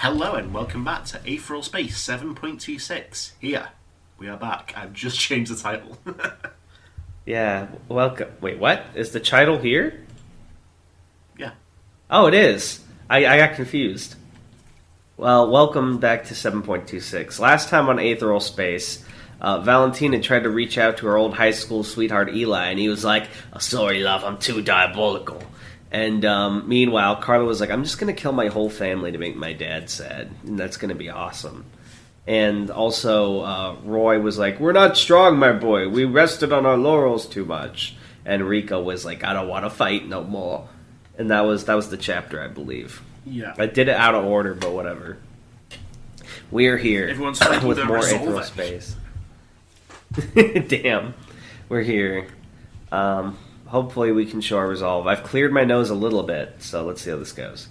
Hello and welcome back to Aetheral Space 7.26. Here, we are back. I've just changed the title. Yeah, welcome. Wait, what? Is the title here? Yeah. Oh, it is. I got confused. Well, welcome back to 7.26. Last time on Aetheral Space, Valentina tried to reach out to her old high school sweetheart Eli, and he was like, "Oh, sorry, love, I'm too diabolical." And meanwhile, Carla was like, "I'm just going to kill my whole family to make my dad sad, and that's going to be awesome." And also, Roy was like, "We're not strong, my boy. We rested on our laurels too much." And Rika was like, "I don't want to fight no more." And that was the chapter, I believe. Yeah. I did it out of order, but whatever. We are here Everyone's with more Aetheral Space. Damn. We're here. Hopefully we can show our resolve. I've cleared my nose a little bit, so let's see how this goes.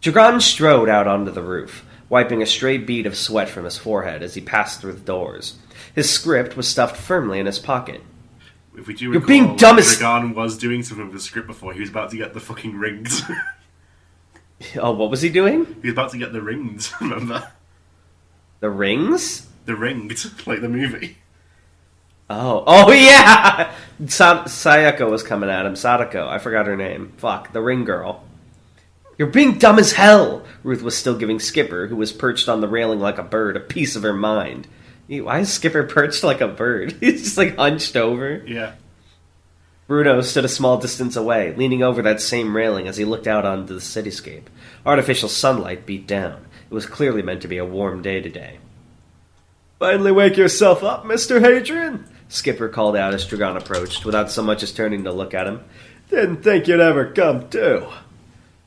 Dragon strode out onto the roof, wiping a stray bead of sweat from his forehead as he passed through the doors. His script was stuffed firmly in his pocket. If we do You're recall, being dumb as... Dragon was doing something with the script before. He was about to get the fucking rings. Oh, what was he doing? He was about to get the rings, remember? The rings? The rings, like the movie. Oh yeah! Sayako was coming at him. Sadako, I forgot her name. Fuck, the ring girl. You're being dumb as hell! Ruth was still giving Skipper, who was perched on the railing like a bird, a piece of her mind. Why is Skipper perched like a bird? He's just like hunched over. Yeah. Bruno stood a small distance away, leaning over that same railing as he looked out onto the cityscape. Artificial sunlight beat down. It was clearly meant to be a warm day today. "Finally wake yourself up, Mr. Hadrian," Skipper called out as Dragon approached, without so much as turning to look at him. "Didn't think you'd ever come to."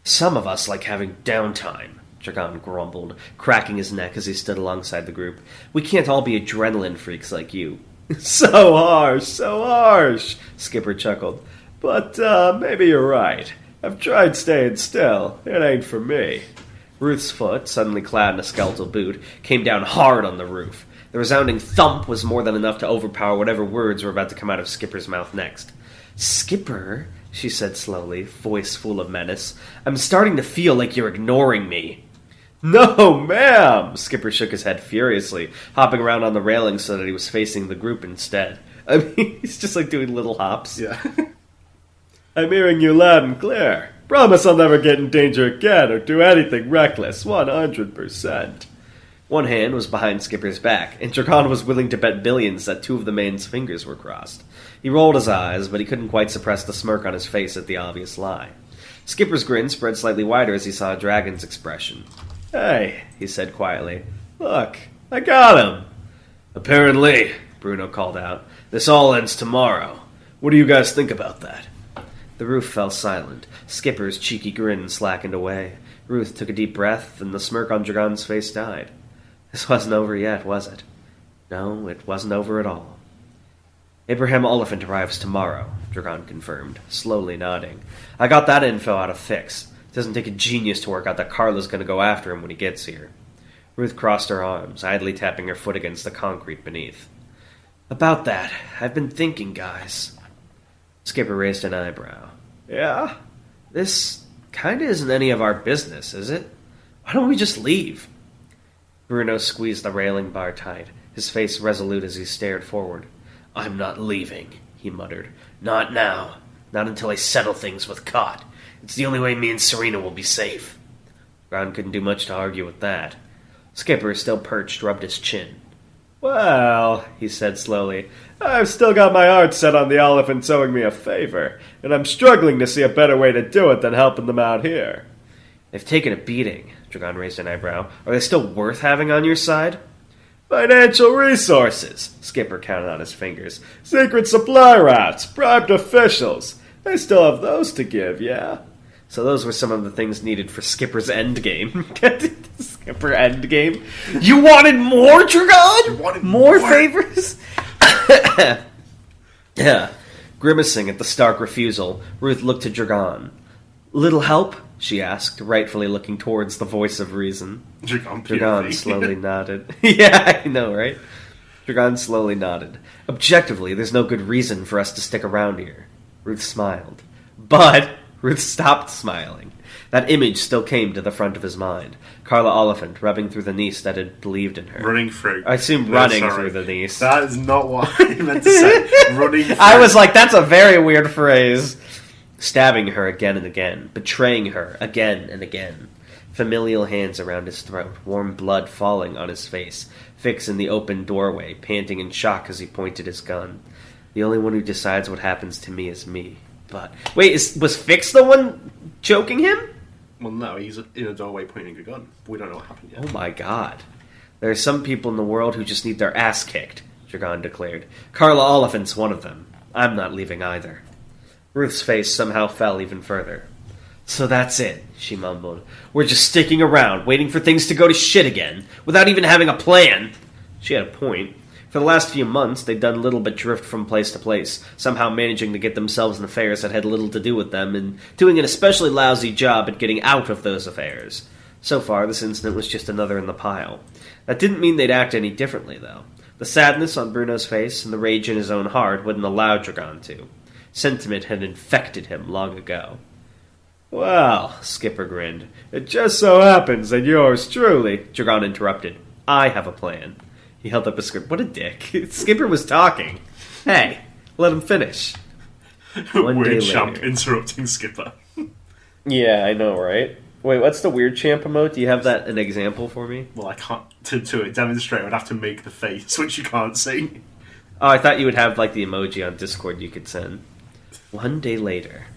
"Some of us like having downtime," Dragon grumbled, cracking his neck as he stood alongside the group. "We can't all be adrenaline freaks like you." So harsh, Skipper chuckled. "But, maybe you're right. I've tried staying still. It ain't for me." Ruth's foot, suddenly clad in a skeletal boot, came down hard on the roof. The resounding thump was more than enough to overpower whatever words were about to come out of Skipper's mouth next. "Skipper," she said slowly, voice full of menace, "I'm starting to feel like you're ignoring me." "No, ma'am!" Skipper shook his head furiously, hopping around on the railing so that he was facing the group instead. I mean, he's just like doing little hops. Yeah. "I'm hearing you loud and clear. Promise I'll never get in danger again or do anything reckless, 100%. One hand was behind Skipper's back, and Dragon was willing to bet billions that two of the man's fingers were crossed. He rolled his eyes, but he couldn't quite suppress the smirk on his face at the obvious lie. Skipper's grin spread slightly wider as he saw Dragon's expression. "Hey," he said quietly. "Look, I got him." "Apparently," Bruno called out. "This all ends tomorrow. What do you guys think about that?" The roof fell silent. Skipper's cheeky grin slackened away. Ruth took a deep breath, and the smirk on Dragon's face died. This wasn't over yet, was it? No, it wasn't over at all. "Abraham Oliphant arrives tomorrow," Dragon confirmed, slowly nodding. "I got that info out of Fix. It doesn't take a genius to work out that Carla's going to go after him when he gets here." Ruth crossed her arms, idly tapping her foot against the concrete beneath. "About that, I've been thinking, guys." Skipper raised an eyebrow. "Yeah? This kinda isn't any of our business, is it? Why don't we just leave?" Bruno squeezed the railing bar tight, his face resolute as he stared forward. "I'm not leaving," he muttered. "Not now. Not until I settle things with Cott. It's the only way me and Serena will be safe." Ron couldn't do much to argue with that. Skipper, still perched, rubbed his chin. "Well," he said slowly, "I've still got my heart set on the Oliphants owing me a favor, and I'm struggling to see a better way to do it than helping them out here." "They've taken a beating," Dragon raised an eyebrow. "Are they still worth having on your side?" "Financial resources," Skipper counted on his fingers. "Secret supply routes, bribed officials. They still have those to give, yeah?" So those were some of the things needed for Skipper's endgame. Skipper endgame? You wanted more, Dragon? You wanted more favors? Yeah. Grimacing at the stark refusal, Ruth looked to Dragon. "Little help?" she asked, rightfully looking towards the voice of reason. Dragon slowly nodded. Yeah, I know, right? Dragon slowly nodded. "Objectively, there's no good reason for us to stick around here." Ruth smiled. "But," Ruth stopped smiling. That image still came to the front of his mind. Carla Oliphant rubbing through the niece that had believed in her. Running through. I assume running through the niece. That is not what I meant to say. Running through. I was like, that's a very weird phrase. Stabbing her again and again. Betraying her again and again. Familial hands around his throat. Warm blood falling on his face. Fix in the open doorway, panting in shock as he pointed his gun. The only one who decides what happens to me is me. But wait, was Fix the one choking him? Well, no, he's in a doorway pointing a gun. We don't know what happened yet. Oh my god. There are some people in the world who just need their ass kicked, Dragon declared. Carla Oliphant's one of them. I'm not leaving either. Ruth's face somehow fell even further. So that's it, she mumbled. We're just sticking around, waiting for things to go to shit again, without even having a plan. She had a point. For the last few months, they'd done little but drift from place to place, somehow managing to get themselves in affairs that had little to do with them, and doing an especially lousy job at getting out of those affairs. So far, this incident was just another in the pile. That didn't mean they'd act any differently, though. The sadness on Bruno's face and the rage in his own heart wouldn't allow Dragon to. Sentiment had infected him long ago. Well, Skipper grinned. It just so happens that yours truly, Dragon interrupted. I have a plan. He held up a script. What a dick. Skipper was talking. Hey, let him finish. Weird champ interrupting Skipper. Yeah, I know, right? Wait, what's the weird champ emote? Do you have that an example for me? Well, I can't. To demonstrate, I would have to make the face, which you can't see. Oh, I thought you would have, like, the emoji on Discord you could send. One day later.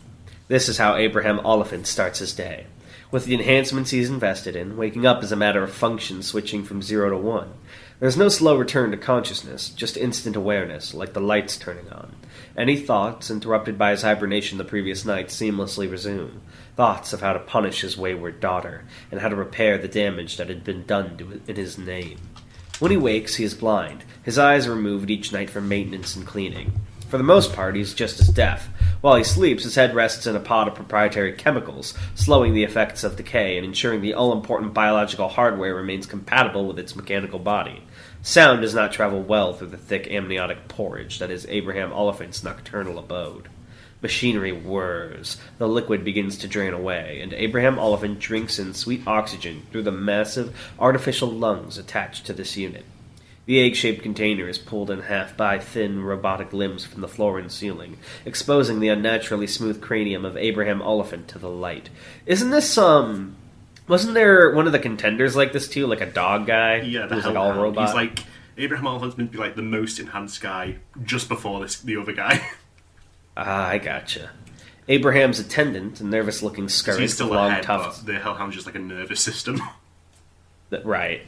This is how Abraham Oliphant starts his day. With the enhancements he's invested in, waking up is a matter of function switching from 0 to 1. There's no slow return to consciousness, just instant awareness, like the lights turning on. Any thoughts interrupted by his hibernation the previous night seamlessly resume. Thoughts of how to punish his wayward daughter, and how to repair the damage that had been done in his name. When he wakes, he is blind. His eyes are removed each night for maintenance and cleaning. For the most part, he's just as deaf. While he sleeps, his head rests in a pod of proprietary chemicals, slowing the effects of decay and ensuring the all-important biological hardware remains compatible with its mechanical body. Sound does not travel well through the thick amniotic porridge that is Abraham Oliphant's nocturnal abode. Machinery whirs, the liquid begins to drain away, and Abraham Oliphant drinks in sweet oxygen through the massive artificial lungs attached to this unit. The egg-shaped container is pulled in half by thin, robotic limbs from the floor and ceiling, exposing the unnaturally smooth cranium of Abraham Oliphant to the light. Isn't this, wasn't there one of the contenders like this too, like a dog guy? Yeah, the who's like all robot? He's like, Abraham Oliphant's meant to be like the most enhanced guy just before the other guy. Ah, I gotcha. Abraham's attendant, a nervous-looking scurry So he's still with long ahead, tufts. but the Hellhound's just like a nervous system. Right.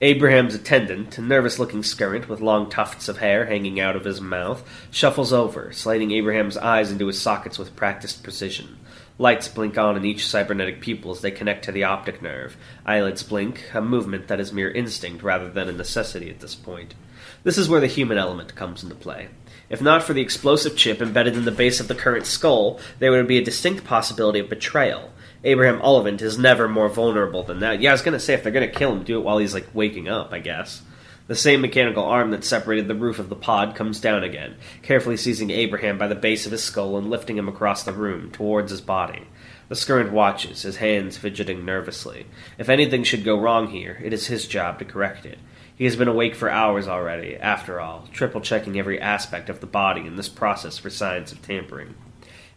Abraham's attendant, a nervous-looking scurrant with long tufts of hair hanging out of his mouth, shuffles over, sliding Abraham's eyes into his sockets with practiced precision. Lights blink on in each cybernetic pupil as they connect to the optic nerve. Eyelids blink, a movement that is mere instinct rather than a necessity at this point. This is where the human element comes into play. If not for the explosive chip embedded in the base of the current skull, there would be a distinct possibility of betrayal. Abraham Oliphant is never more vulnerable than that. Yeah, I was going to say, if they're going to kill him, do it while he's, like, waking up, I guess. The same mechanical arm that separated the roof of the pod comes down again, carefully seizing Abraham by the base of his skull and lifting him across the room, towards his body. The scurrant watches, his hands fidgeting nervously. If anything should go wrong here, it is his job to correct it. He has been awake for hours already, after all, triple-checking every aspect of the body in this process for signs of tampering.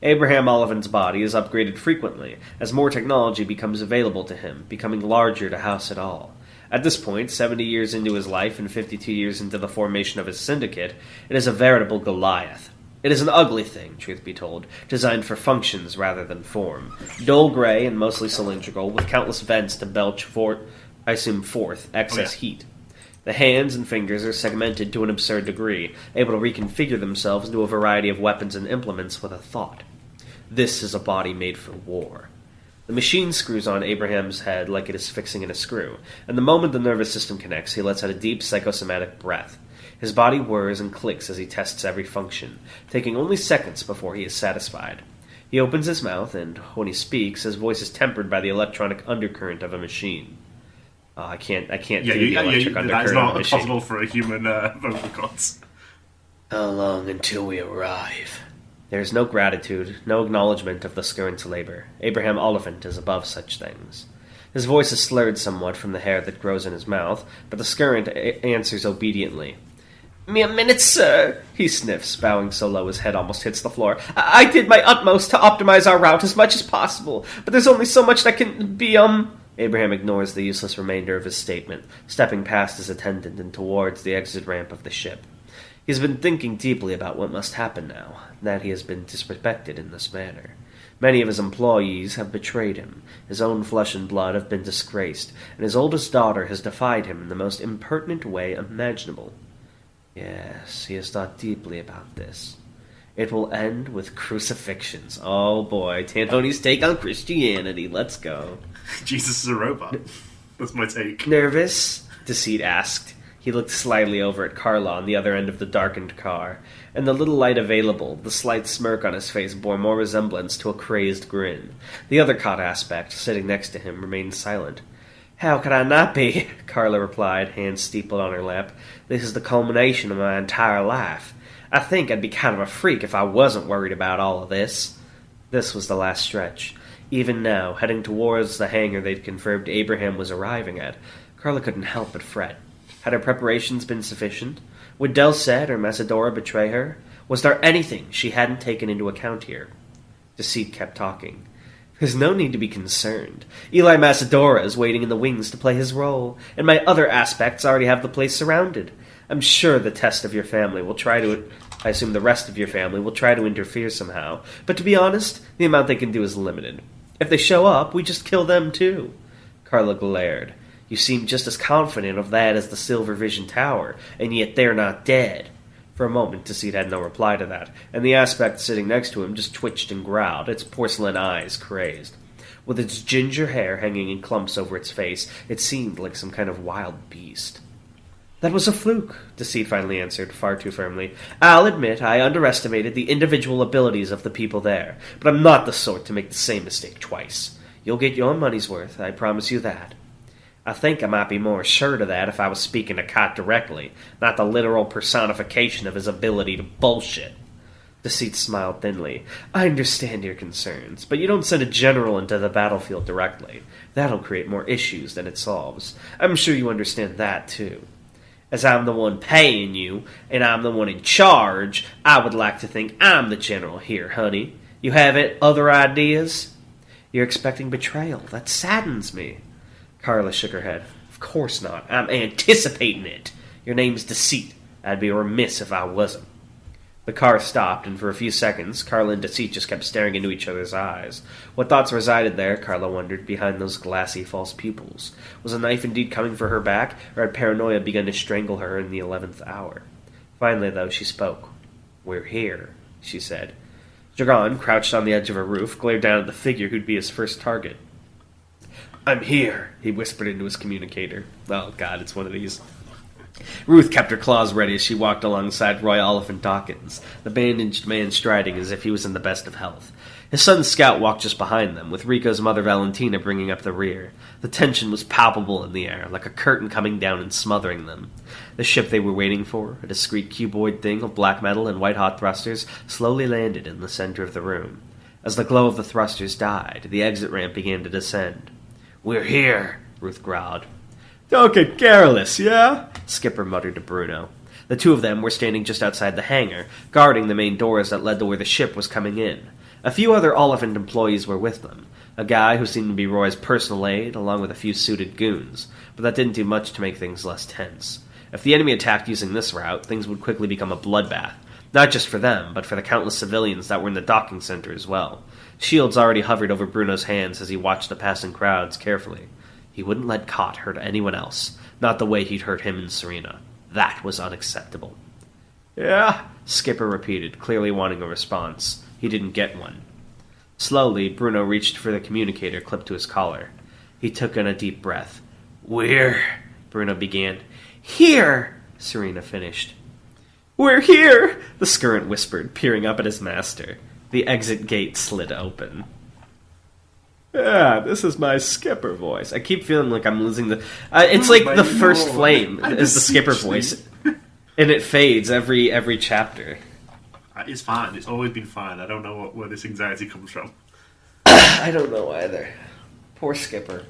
Abraham Oliphant's body is upgraded frequently, as more technology becomes available to him, becoming larger to house it all. At this point, 70 years into his life and 52 years into the formation of his syndicate, it is a veritable Goliath. It is an ugly thing, truth be told, designed for functions rather than form. Dull gray and mostly cylindrical, with countless vents to belch forth excess heat. The hands and fingers are segmented to an absurd degree, able to reconfigure themselves into a variety of weapons and implements with a thought. This is a body made for war. The machine screws on Abraham's head like it is fixing in a screw, and the moment the nervous system connects, he lets out a deep psychosomatic breath. His body whirs and clicks as he tests every function, taking only seconds before he is satisfied. He opens his mouth, and when he speaks, his voice is tempered by the electronic undercurrent of a machine. I can't do the electric undercurrent that's of a not machine. possible for a human vocal cords. How long until we arrive? There is no gratitude, no acknowledgment of the Skirrant's labor. Abraham Oliphant is above such things. His voice is slurred somewhat from the hair that grows in his mouth, but the Skirrant answers obediently. "Mere minutes, sir," he sniffs, bowing so low his head almost hits the floor. I did my utmost to optimize our route as much as possible, but there's only so much that can be, Abraham ignores the useless remainder of his statement, stepping past his attendant and towards the exit ramp of the ship. He has been thinking deeply about what must happen now, that he has been disrespected in this manner. Many of his employees have betrayed him, his own flesh and blood have been disgraced, and his oldest daughter has defied him in the most impertinent way imaginable. Yes, he has thought deeply about this. It will end with crucifixions. Oh boy, Tanhony's take on Christianity. Let's go. Jesus is a robot. That's my take. Nervous? Deceit asked. He looked slyly over at Carla on the other end of the darkened car, and the little light available, the slight smirk on his face bore more resemblance to a crazed grin. The other cot aspect, sitting next to him, remained silent. "How could I not be?" Carla replied, hands steepled on her lap. "This is the culmination of my entire life. I think I'd be kind of a freak if I wasn't worried about all of this." This was the last stretch. Even now, heading towards the hangar they'd confirmed Abraham was arriving at, Carla couldn't help but fret. Had her preparations been sufficient? Would Delset or Macedora betray her? Was there anything she hadn't taken into account here? Deceit kept talking. "There's no need to be concerned. Eli Macedora is waiting in the wings to play his role, and my other aspects already have the place surrounded. I'm sure the rest of your family will try to interfere somehow, but to be honest, the amount they can do is limited. If they show up, we just kill them too." Carla glared. "You seem just as confident of that as the Silver Vision Tower, and yet they're not dead." For a moment, Deceit had no reply to that, and the aspect sitting next to him just twitched and growled, its porcelain eyes crazed. With its ginger hair hanging in clumps over its face, it seemed like some kind of wild beast. "That was a fluke," Deceit finally answered, far too firmly. "I'll admit I underestimated the individual abilities of the people there, but I'm not the sort to make the same mistake twice. You'll get your money's worth, I promise you that." I think I might be more assured of that if I was speaking to Cot directly, not the literal personification of his ability to bullshit. Deceit smiled thinly. "I understand your concerns, but you don't send a general into the battlefield directly. That'll create more issues than it solves. I'm sure you understand that, too. As I'm the one paying you, and I'm the one in charge, I would like to think I'm the general here, honey. You have other ideas?" "You're expecting betrayal. That saddens me." Carla shook her head. "Of course not. I'm anticipating it. Your name's Deceit. I'd be remiss if I wasn't." The car stopped, and for a few seconds, Carla and Deceit just kept staring into each other's eyes. What thoughts resided there, Carla wondered, behind those glassy false pupils? Was a knife indeed coming for her back, or had paranoia begun to strangle her in the 11th hour? Finally, though, she spoke. "We're here," she said. Dragon, crouched on the edge of a roof, glared down at the figure who'd be his first target. "I'm here," he whispered into his communicator. Oh, God, it's one of these. Ruth kept her claws ready as she walked alongside Roy Oliphant Dawkins, the bandaged man striding as if he was in the best of health. His son Scout walked just behind them, with Rico's mother Valentina bringing up the rear. The tension was palpable in the air, like a curtain coming down and smothering them. The ship they were waiting for, a discreet cuboid thing of black metal and white-hot thrusters, slowly landed in the center of the room. As the glow of the thrusters died, the exit ramp began to descend. "We're here," Ruth growled. "Don't get careless, yeah?" Skipper muttered to Bruno. The two of them were standing just outside the hangar, guarding the main doors that led to where the ship was coming in. A few other Oliphant employees were with them. A guy who seemed to be Roy's personal aide, along with a few suited goons. But that didn't do much to make things less tense. If the enemy attacked using this route, things would quickly become a bloodbath. Not just for them, but for the countless civilians that were in the docking center as well. Shields already hovered over Bruno's hands as he watched the passing crowds carefully. He wouldn't let Cot hurt anyone else, not the way he'd hurt him and Serena. That was unacceptable. "Yeah," Skipper repeated, clearly wanting a response. He didn't get one. Slowly, Bruno reached for the communicator clipped to his collar. He took in a deep breath. "We're..." Bruno began. "Here," Serena finished. "We're here," the Skirrant whispered, peering up at his master. The exit gate slid open. "Yeah, this is my Skipper voice." I keep feeling like I'm losing the... it's like the first flame is the Skipper voice. And it fades every chapter. It's fine. It's always been fine. I don't know where this anxiety comes from. I don't know either. Poor Skipper.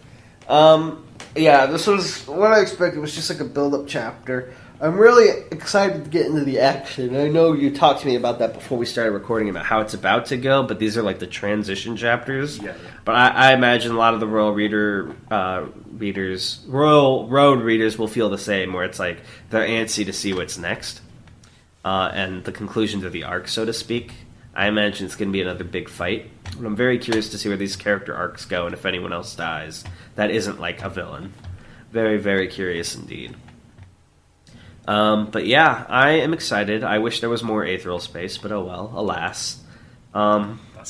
Yeah, this was what I expected. It was just like a build-up chapter. I'm really excited to get into the action. I know you talked to me about that before we started recording about how it's about to go, but these are like the transition chapters. Yeah. But I imagine a lot of the Royal Road readers will feel the same, where it's like they're antsy to see what's next, and the conclusion to the arc, so to speak. I imagine it's going to be another big fight. But I'm very curious to see where these character arcs go and if anyone else dies that isn't like a villain. Very, very curious indeed. But yeah, I am excited. I wish there was more Aetheral space, but oh well, alas.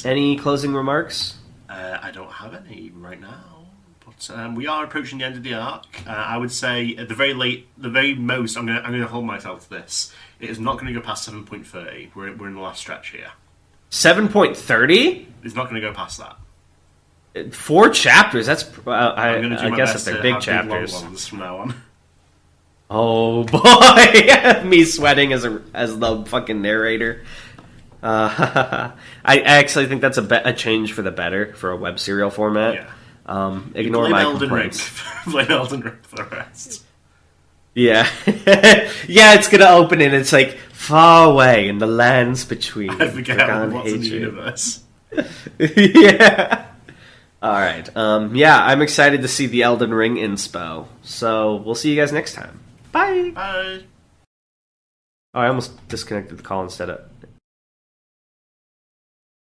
Any closing remarks? I don't have any right now, but we are approaching the end of the arc. I would say at the very most, I'm gonna hold myself to this. It is not going to go past 7.30. We're in the last stretch here. 7.30? It's not going to go past that. 4 chapters. That's I'm going to do I my guess best if they're to big have chapters. long ones from now on. Oh boy, me sweating as the fucking narrator. I actually think that's a change for the better for a web serial format. Yeah. Ignore my complaints. Blame Elden Ring for the rest. Yeah, yeah. It's gonna open and it's like far away in the lands between. I forget what's in the universe. Yeah. All right. Yeah, I'm excited to see the Elden Ring inspo. So we'll see you guys next time. Bye. Bye. Oh, I almost disconnected the call instead of.